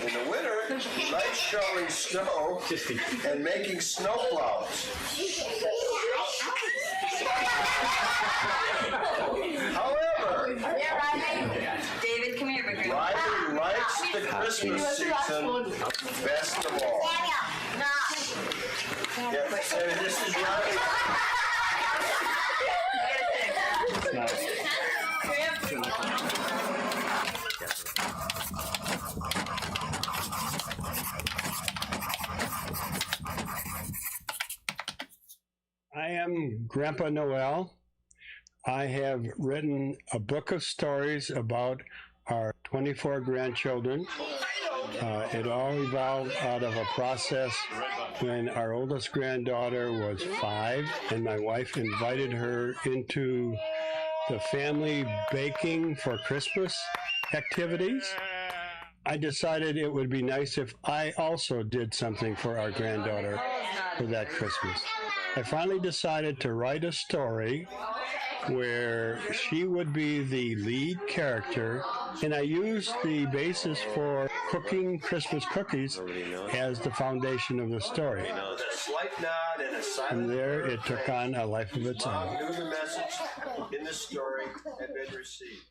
In the winter, he likes shoveling snow and making snowplows. However, David, come here, baby. Riley likes the Christmas season best of all. Yeah, and this is Riley. I am Grandpa Noel. I have written a book of stories about our 24 grandchildren. It all evolved out of a process when our oldest granddaughter was 5, and my wife invited her into the family baking for Christmas activities. I decided it would be nice if I also did something for our granddaughter for that Christmas. I finally decided to write a story where she would be the lead character, and I used the basis for cooking Christmas cookies as the foundation of the story. From there, it took on a life of its own. Knew the message in the story had been received.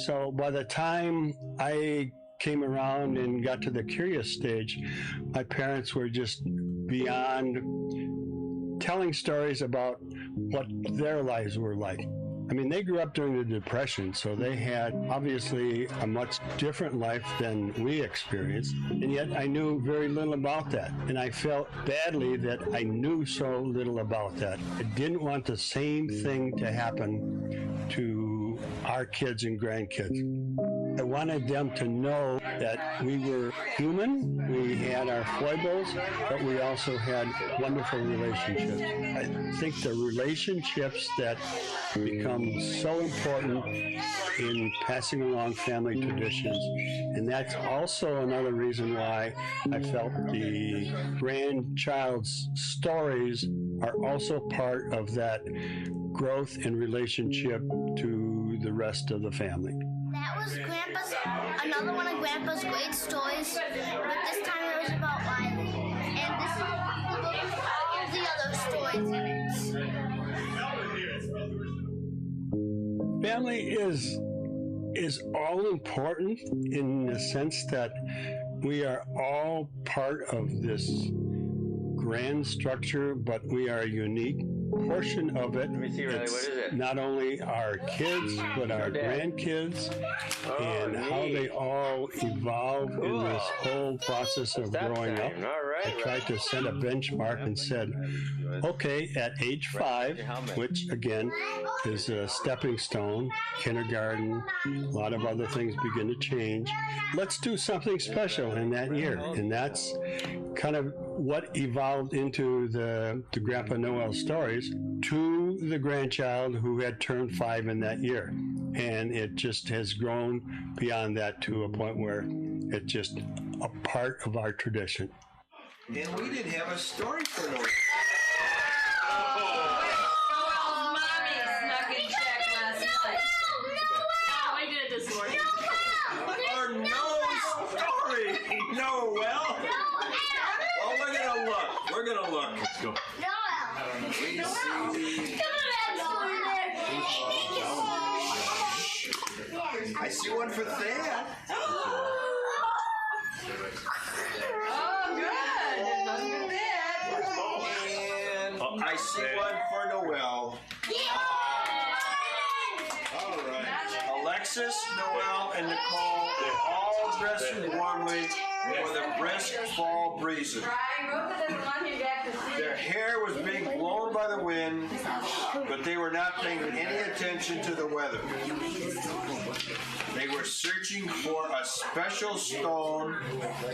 So by the time I came around and got to the curious stage, my parents were just beyond telling stories about what their lives were like. I mean, they grew up during the Depression, so they had obviously a much different life than we experienced, and yet I knew very little about that. And I felt badly that I knew so little about that. I didn't want the same thing to happen to our kids and grandkids. I wanted them to know that we were human, we had our foibles, but we also had wonderful relationships. I think the relationships that become so important in passing along family traditions, and that's also another reason why I felt the grandchild's stories are also part of that growth and relationship to the rest of the family. That was another one of Grandpa's great stories, but this time it was about Riley. And this is the book with all the other stories in it. Family is all important in the sense that we are all part of this grand structure, but we are a unique portion of it. Let me see, Riley, what is it? Not only our kids, but our grandkids, and how they all evolve in this whole process of growing up. I tried to set a benchmark and said, okay, at age 5, which again is a stepping stone, kindergarten, a lot of other things begin to change. Let's do something special in that year. And that's kind of what evolved into the Grandpa Noel stories to the grandchild who had turned 5 in that year. And it just has grown beyond that to a point where it's just a part of our tradition. And we didn't have a story for Noel. Noel's mommy snuck in check last night. I did it this morning. Or no story, Noel. Well, we're gonna look. Let's go. We see. I see one for Thea. And I see one for Noel. All right. Alexis, Noel, and Nicole all dressing warmly for the brisk fall breezes. Their hair was being blown by the wind, but they were not paying any attention to the weather. They were searching for a special stone,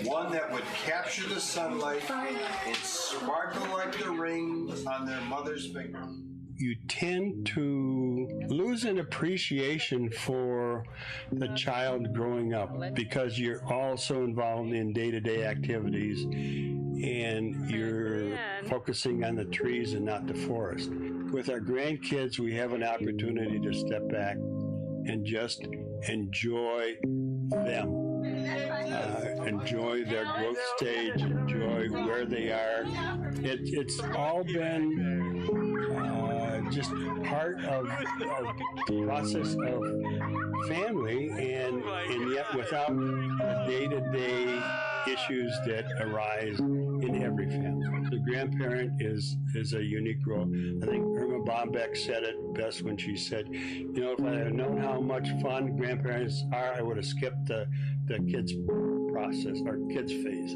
one that would capture the sunlight and sparkle like the rings on their mother's finger. you tend to lose an appreciation for the child growing up because you're also involved in day-to-day activities and you're focusing on the trees and not the forest. With our grandkids, we have an opportunity to step back and just enjoy them. Enjoy their growth stage, enjoy where they are. It's all been just part of the process of family, and yet without the day-to-day issues that arise in every family. The grandparent is a unique role. I think Irma Bombeck said it best when she said, if I had known how much fun grandparents are, I would have skipped the kids process or kids phase.